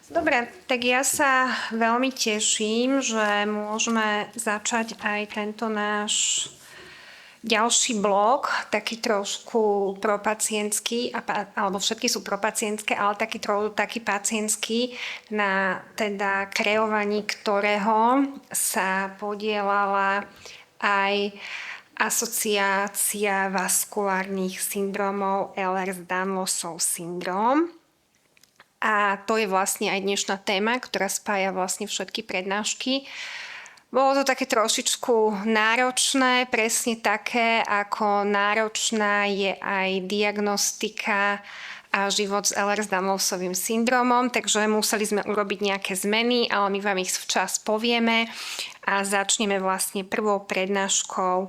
Dobre, tak ja sa veľmi teším, že môžeme začať aj tento náš ďalší blok, taký trošku propacientský, alebo všetky sú propacientské, ale taký pacientský, na teda kreovaní ktorého sa podielala aj Asociácia vaskulárnych syndromov Ehlers-Danlosov syndrom. A to je vlastne aj dnešná téma, ktorá spája vlastne všetky prednášky. Bolo to také trošičku náročné, presne také, ako náročná je aj diagnostika a život s Ehlers-Danlosovým syndromom, takže museli sme urobiť nejaké zmeny, ale my vám ich včas povieme a začneme vlastne prvou prednáškou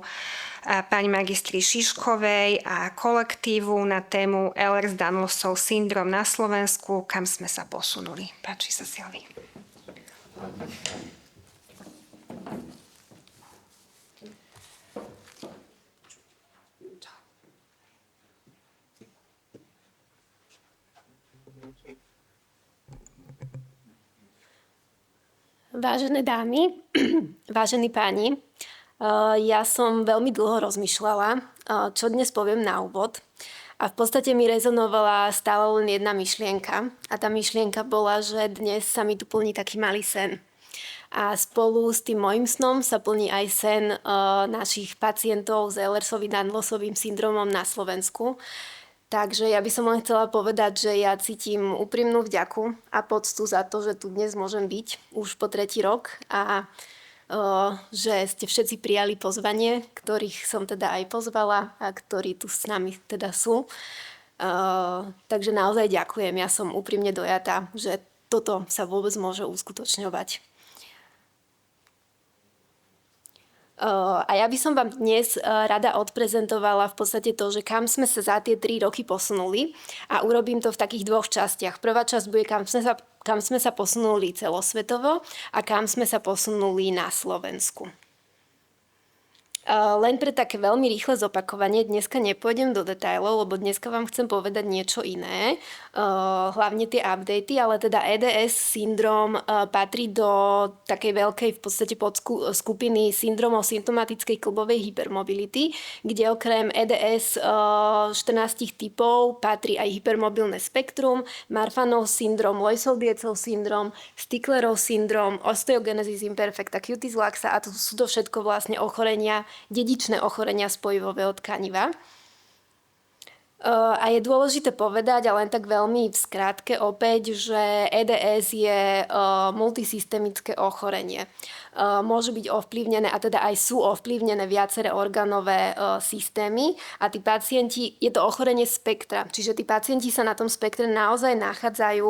pani magistry Šiškovej a kolektívu na tému Ehlers-Danlosov syndrom na Slovensku, kam sme sa posunuli. Páči sa, Silvi. Vážené dámy, vážení páni, ja som veľmi dlho rozmýšľala, čo dnes poviem na úvod. A v podstate mi rezonovala stále len jedna myšlienka. A tá myšlienka bola, že dnes sa mi tu plní taký malý sen. A spolu s tým môjim snom sa plní aj sen našich pacientov s Ehlers-Danlosovým syndromom na Slovensku. Takže ja by som len chcela povedať, že ja cítim úprimnú vďaku a poctu za to, že tu dnes môžem byť už po 3. rok a že ste všetci prijali pozvanie, ktorých som teda aj pozvala a ktorí tu s nami teda sú. Takže naozaj ďakujem, ja som úprimne dojatá, že toto sa vôbec môže uskutočňovať. A ja by som vám dnes rada odprezentovala v podstate to, že kam sme sa za tie 3 roky posunuli a urobím to v takých 2 častiach. Prvá časť bude, kam sme sa posunuli celosvetovo a kam sme sa posunuli na Slovensku. Len pre také veľmi rýchle zopakovanie, dneska nepôjdem do detailov, lebo dneska vám chcem povedať niečo iné, hlavne tie updaty, ale teda EDS syndrom patrí do takej veľkej v podstate podskupiny syndromov symptomatickej kĺbovej hypermobility, kde okrem EDS 14 typov patrí aj hypermobilné spektrum, Marfanov syndrom, Loisel-Dietzel syndrom, Sticklerov syndrom, osteogenesis imperfecta, cutis laxa a to sú to všetko vlastne ochorenia, dedičné ochorenia spojivového tkaniva. A je dôležité povedať, ale len tak veľmi v skratke opäť, že EDS je multisystemické ochorenie. Môžu byť ovplyvnené, a teda aj sú ovplyvnené viaceré orgánové systémy a tí pacienti, je to ochorenie spektra, čiže tí pacienti sa na tom spektre naozaj nachádzajú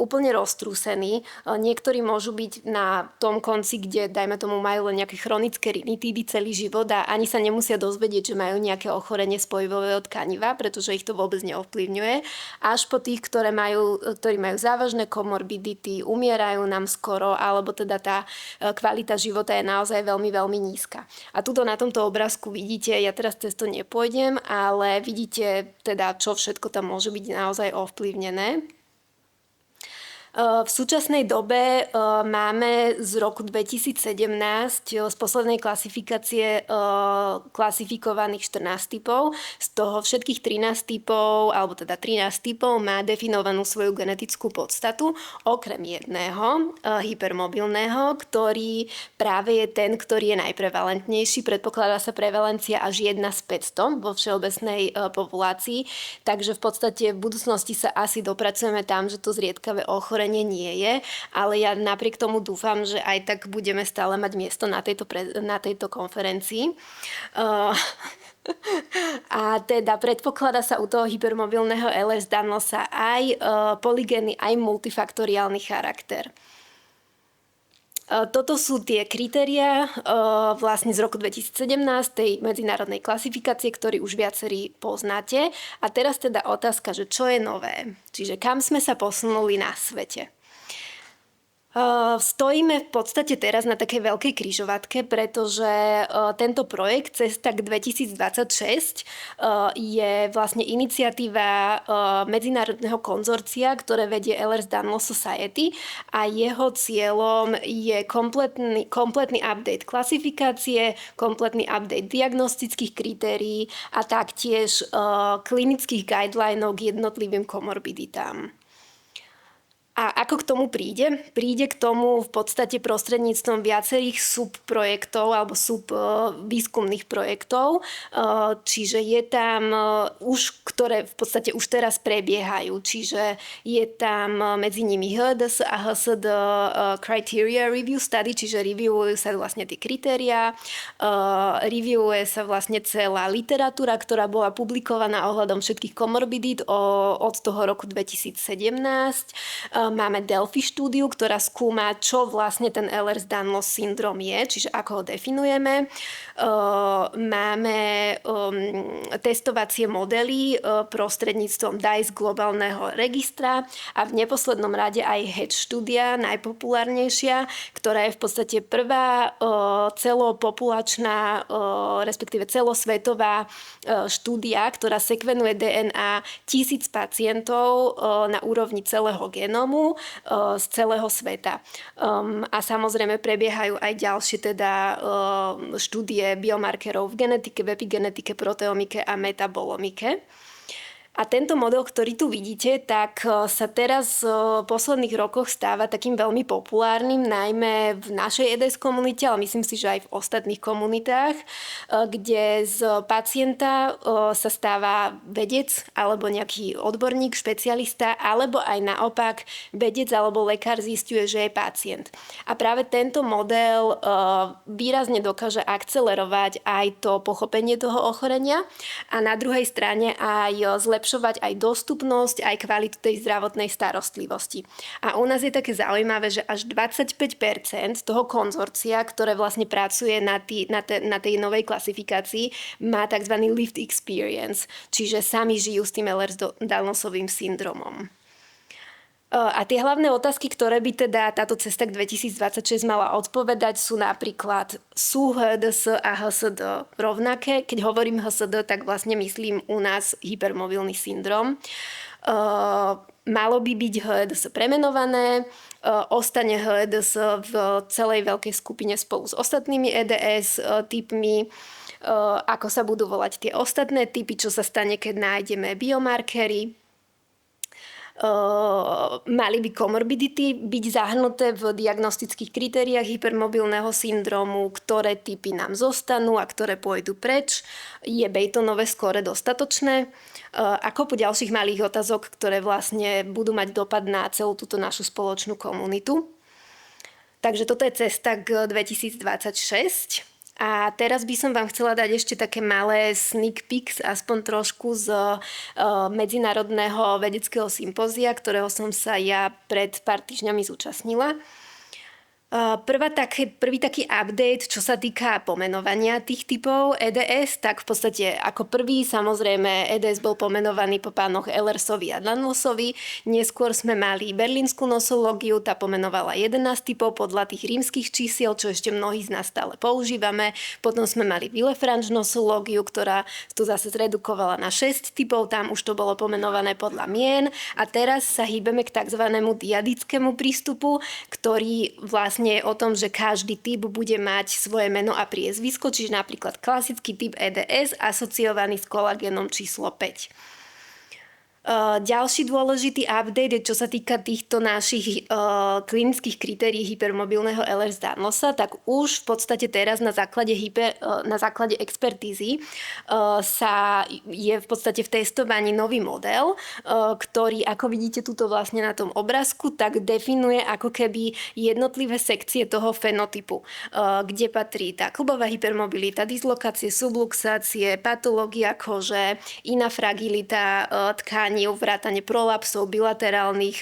úplne roztrúsení. Niektorí môžu byť na tom konci, kde, dajme tomu, majú len nejaké chronické rinitídy celý život a ani sa nemusia dozvedieť, že majú nejaké ochorenie spojivového tkaniva, pretože ich to vôbec neovplyvňuje, až po tých, ktorí majú závažné komorbidity, umierajú nám skoro, alebo teda tá kvalita života je naozaj veľmi, veľmi nízka. A tuto na tomto obrázku vidíte, ja teraz cez to nepôjdem, ale vidíte teda, čo všetko tam môže byť naozaj ovplyvnené. V súčasnej dobe máme z roku 2017 z poslednej klasifikácie klasifikovaných 14 typov. Z toho všetkých 13 typov, alebo teda 13 typov má definovanú svoju genetickú podstatu, okrem jedného, hypermobilného, ktorý práve je ten, ktorý je najprevalentnejší. Predpokladá sa prevalencia až 1 z 500 vo všeobecnej populácii, takže v podstate v budúcnosti sa asi dopracujeme tam, že to zriedkavé ochorenie nie je, ale ja napriek tomu dúfam, že aj tak budeme stále mať miesto na tejto konferencii. A teda predpokladá sa u toho hypermobilného Ehlers-Danlosa aj polygénny, aj multifaktoriálny charakter. Toto sú tie kritériá vlastne z roku 2017, tej medzinárodnej klasifikácie, ktorý už viacerí poznáte. A teraz teda otázka, že čo je nové? Čiže kam sme sa posunuli na svete? Stojíme v podstate teraz na takej veľkej križovatke, pretože tento projekt Cesta k 2026 je vlastne iniciatíva medzinárodného konzorcia, ktoré vedie Ehlers-Danlos Society a jeho cieľom je kompletný update klasifikácie, kompletný update diagnostických kritérií a taktiež klinických guidelinov k jednotlivým komorbiditám. A ako k tomu príde? Príde k tomu v podstate prostredníctvom viacerých subprojektov alebo subvýskumných projektov, čiže je tam ktoré v podstate už teraz prebiehajú, čiže je tam medzi nimi HDS a HSD Criteria Review Study, čiže reviewujú sa vlastne tie kritériá, reviewuje sa vlastne celá literatúra, ktorá bola publikovaná ohľadom všetkých komorbidít od toho roku 2017. Máme Delphi štúdiu, ktorá skúma, čo vlastne ten Ehlers-Danlos syndrom je, čiže ako ho definujeme. Máme testovacie modely prostredníctvom DICE globálneho registra a v neposlednom rade aj HED štúdia, najpopulárnejšia, ktorá je v podstate prvá celopopulačná, respektíve celosvetová štúdia, ktorá sekvenuje DNA 1000 pacientov na úrovni celého genómu z celého sveta. A samozrejme prebiehajú aj ďalšie štúdie biomarkerov v genetike, v epigenetike, proteomike a metabolomike. A tento model, ktorý tu vidíte, tak sa teraz v posledných rokoch stáva takým veľmi populárnym, najmä v našej EDS komunite, ale myslím si, že aj v ostatných komunitách, kde z pacienta sa stáva vedec alebo nejaký odborník, špecialista, alebo aj naopak vedec alebo lekár zisťuje, že je pacient. A práve tento model výrazne dokáže akcelerovať aj to pochopenie toho ochorenia a na druhej strane aj zlepšovať aj dostupnosť, aj kvalitu tej zdravotnej starostlivosti. A u nás je také zaujímavé, že až 25% toho konzorcia, ktoré vlastne pracuje na tej novej klasifikácii, má tzv. Lived experience, čiže sami žijú s tým Ehlers-Danlosovým syndromom. A tie hlavné otázky, ktoré by teda táto cesta k 2026 mala odpovedať, sú napríklad, sú HDS a HSD rovnaké? Keď hovorím HSD, tak vlastne myslím u nás hypermobilný syndrom. Malo by byť HDS premenované, ostane HDS v celej veľkej skupine spolu s ostatnými EDS typmi, ako sa budú volať tie ostatné typy, čo sa stane, keď nájdeme biomarkery. Mali by komorbidity byť zahrnuté v diagnostických kritériách hypermobilného syndromu, ktoré typy nám zostanú a ktoré pôjdu preč. Je Baytonové skóre dostatočné? A kopu ďalších malých otázok, ktoré vlastne budú mať dopad na celú túto našu spoločnú komunitu. Takže toto je cesta k 2026. A teraz by som vám chcela dať ešte také malé sneak peeks, aspoň trošku z medzinárodného vedeckého sympózia, ktorého som sa ja pred pár týždňami zúčastnila. Prvý taký update, čo sa týka pomenovania tých typov EDS, tak v podstate ako prvý samozrejme EDS bol pomenovaný po pánoch Ehlersovi a Danlosovi. Neskôr sme mali berlínsku nosológiu, tá pomenovala 11 typov podľa tých rímskych čísiel, čo ešte mnohí z nás stále používame. Potom sme mali Villefranche nosológiu, ktorá tu zase zredukovala na 6 typov, tam už to bolo pomenované podľa mien. A teraz sa hýbeme k tzv. Dyadickému prístupu, ktorý vlastne je o tom, že každý typ bude mať svoje meno a priezvisko, čiže napríklad klasický typ EDS asociovaný s kolagénom číslo 5. Ďalší dôležitý update je, čo sa týka týchto našich klinických kritérií hypermobilného Ehlers-Danlosa, tak už v podstate teraz na základe expertízy je v podstate v testovaní nový model, ktorý, ako vidíte tuto vlastne na tom obrázku, tak definuje ako keby jednotlivé sekcie toho fenotypu, kde patrí tá klbová hypermobilita, dislokácie, subluxácie, patológia kože, iná fragilita tkaní, stanív, vrátane prolapsov, bilaterálnych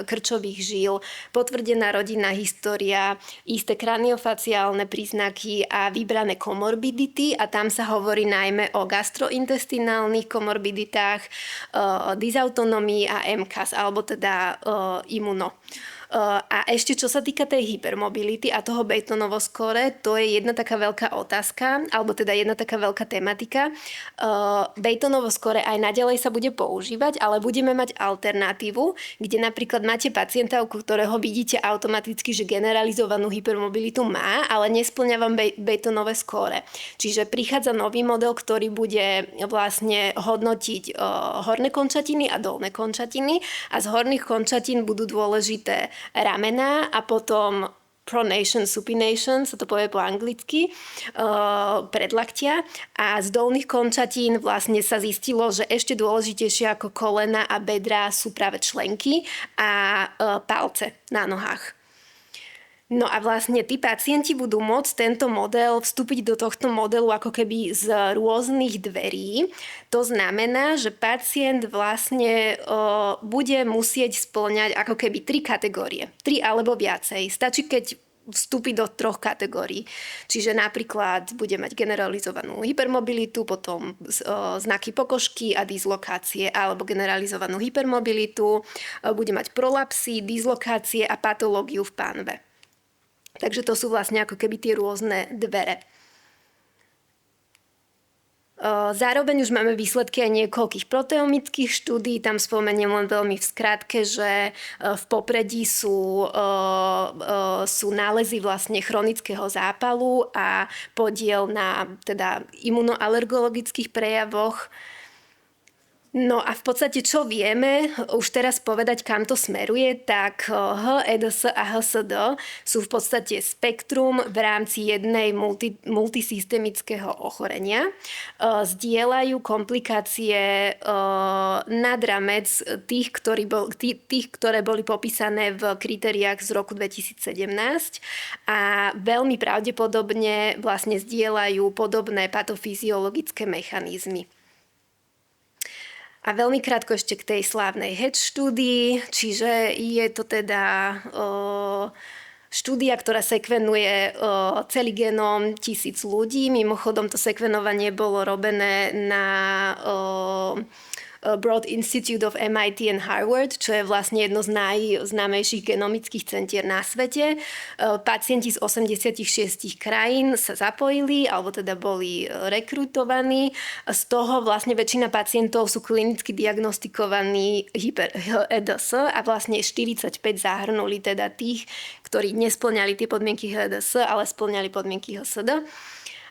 krčových žíl, potvrdená rodinná história, isté kraniofaciálne príznaky a vybrané komorbidity a tam sa hovorí najmä o gastrointestinálnych komorbiditách, dysautonómii a MCAS, alebo teda imuno. A ešte čo sa týka tej hypermobility a toho Bejtonovo skóre, to je jedna taká veľká otázka, alebo teda jedna taká veľká tematika. Bejtonovo skóre aj naďalej sa bude používať, ale budeme mať alternatívu, kde napríklad máte pacienta, u ktorého vidíte automaticky, že generalizovanú hypermobilitu má, ale nesplňa vám Bejtonové skóre. Čiže prichádza nový model, ktorý bude vlastne hodnotiť horné končatiny a dolné končatiny a z horných končatín budú dôležité ramená a potom pronation, supination, sa to povie po anglicky, predlaktia a z dolných končatín vlastne sa zistilo, že ešte dôležitejšie ako kolena a bedrá sú práve členky a palce na nohách. No a vlastne tí pacienti budú môcť tento model vstúpiť do tohto modelu ako keby z rôznych dverí. To znamená, že pacient vlastne bude musieť spĺňať ako keby 3 kategórie. 3 alebo viacej. Stačí, keď vstúpi do 3 kategórií. Čiže napríklad bude mať generalizovanú hypermobilitu, potom znaky pokožky a dislokácie, alebo generalizovanú hypermobilitu, bude mať prolapsy, dislokácie a patológiu v pánve. Takže to sú vlastne ako keby tie rôzne dvere. Zároveň už máme výsledky aj niekoľkých proteomických štúdií. Tam spomeniem len veľmi v skratke, že v popredí sú nálezy vlastne chronického zápalu a podiel na teda imunoalergologických prejavoch. No a v podstate, čo vieme už teraz povedať, kam to smeruje, tak HEDS a HSD sú v podstate spektrum v rámci jednej multisystemického ochorenia. Zdieľajú komplikácie nad rámec tých, ktoré boli popísané v kritériách z roku 2017 a veľmi pravdepodobne vlastne zdieľajú podobné patofyziologické mechanizmy. A veľmi krátko ešte k tej slávnej HED štúdii, čiže je to teda štúdia, ktorá sekvenuje celý genóm 1000 ľudí. Mimochodom to sekvenovanie bolo robené na Broad Institute of MIT and Harvard, čo je vlastne jedno z najznámejších genomických centier na svete. Pacienti z 86 krajín sa zapojili, alebo teda boli rekrutovaní. Z toho vlastne väčšina pacientov sú klinicky diagnostikovaní HEDS a vlastne 45 zahrnuli teda tých, ktorí nespĺňali tie podmienky HEDS, ale spĺňali podmienky HSD.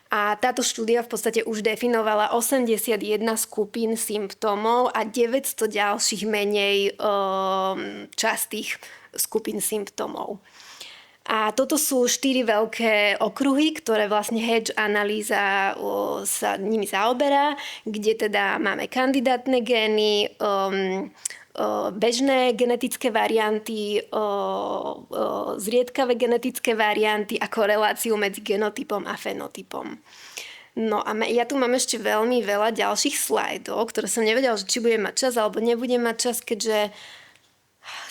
A táto štúdia v podstate už definovala 81 skupín symptómov a 900 ďalších menej častých skupín symptómov. A toto sú 4 veľké okruhy, ktoré vlastne Hedge analýza sa nimi zaoberá, kde teda máme kandidátne gény, bežné genetické varianty, zriedkavé genetické varianty a koreláciu medzi genotypom a fenotypom. No a ja tu mám ešte veľmi veľa ďalších slajdov, ktoré som nevedela, či budem mať čas alebo nebudem mať čas, keďže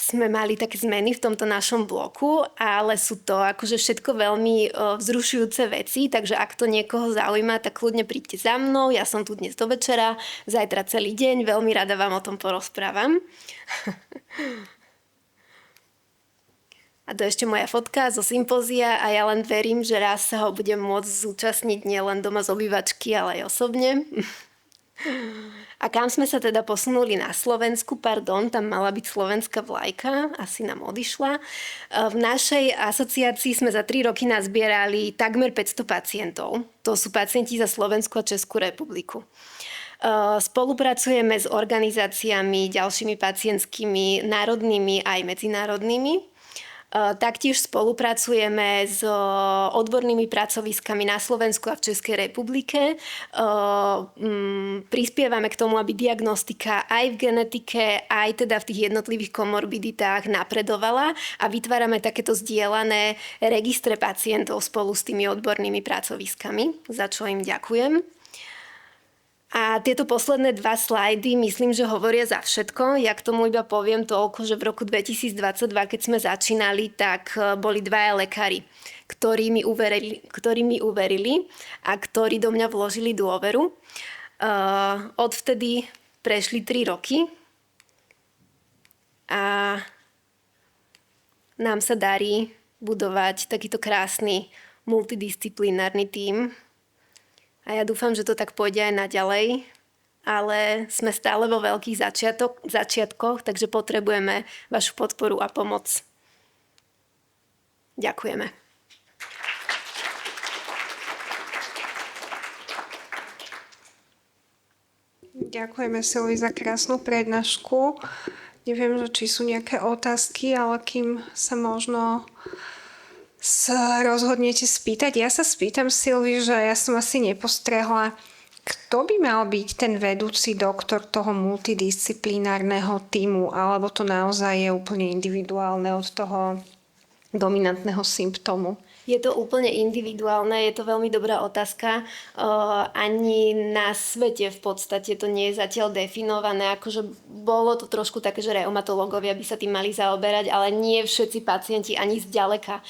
sme mali také zmeny v tomto našom bloku, ale sú to akože všetko veľmi vzrušujúce veci, takže ak to niekoho zaujíma, tak kľudne príďte za mnou, ja som tu dnes do večera, zajtra celý deň, veľmi rada vám o tom porozprávam. A to ešte moja fotka zo sympózia a ja len verím, že raz sa ho budem môcť zúčastniť nielen doma z obývačky, ale aj osobne. A kam sme sa teda posunuli na Slovensku, tam mala byť slovenská vlajka, asi nám odišla. V našej asociácii sme za 3 roky nazbierali takmer 500 pacientov. To sú pacienti za Slovensku a Českú republiku. Spolupracujeme s organizáciami, ďalšími pacientskými, národnými aj medzinárodnými. Taktiež spolupracujeme s odbornými pracoviskami na Slovensku a v Českej republike. Prispievame k tomu, aby diagnostika aj v genetike, aj teda v tých jednotlivých komorbiditách napredovala a vytvárame takéto zdieľané registre pacientov spolu s tými odbornými pracoviskami, za čo im ďakujem. A tieto posledné 2 slajdy myslím, že hovoria za všetko. Ja k tomu iba poviem toľko, že v roku 2022, keď sme začínali, tak boli 2 lekári, ktorí mi uverili a ktorí do mňa vložili dôveru. Odvtedy prešli 3 roky a nám sa darí budovať takýto krásny multidisciplinárny tím. A ja dúfam, že to tak pôjde aj naďalej, ale sme stále vo veľkých začiatkoch, takže potrebujeme vašu podporu a pomoc. Ďakujeme. Ďakujeme Silvi za krásnu prednášku. Neviem, že či sú nejaké otázky, ale kým sa možno rozhodnete spýtať. Ja sa spýtam Silvi, že ja som asi nepostrehla, kto by mal byť ten vedúci doktor toho multidisciplinárneho tímu, alebo to naozaj je úplne individuálne od toho dominantného symptómu? Je to úplne individuálne, je to veľmi dobrá otázka. Ani na svete v podstate to nie je zatiaľ definované, akože bolo to trošku také, že reumatológovia by sa tým mali zaoberať, ale nie všetci pacienti ani zďaleka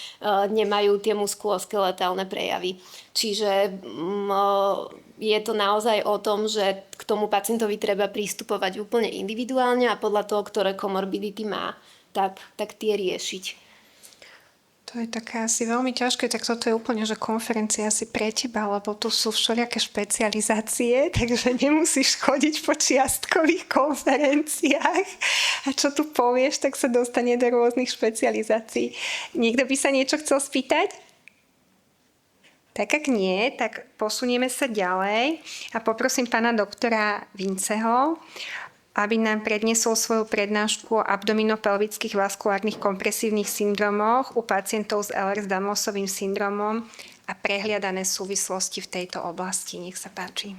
nemajú tie muskuloskeletálne prejavy. Čiže je to naozaj o tom, že k tomu pacientovi treba pristupovať úplne individuálne a podľa toho, ktoré komorbidity má, tak tie riešiť. To je také asi veľmi ťažké, tak toto je úplne, že konferencia asi pre teba, lebo tu sú všelijaké špecializácie, takže nemusíš chodiť po čiastkových konferenciách a čo tu povieš, tak sa dostane do rôznych špecializácií. Niekto by sa niečo chcel spýtať? Tak ak nie, tak posunieme sa ďalej a poprosím pána doktora Vinceho, aby nám predniesol svoju prednášku o abdominopelvických vaskulárnych kompresívnych syndromoch u pacientov s Ehlers-Danlosovým syndromom a prehliadané súvislosti v tejto oblasti. Nech sa páči.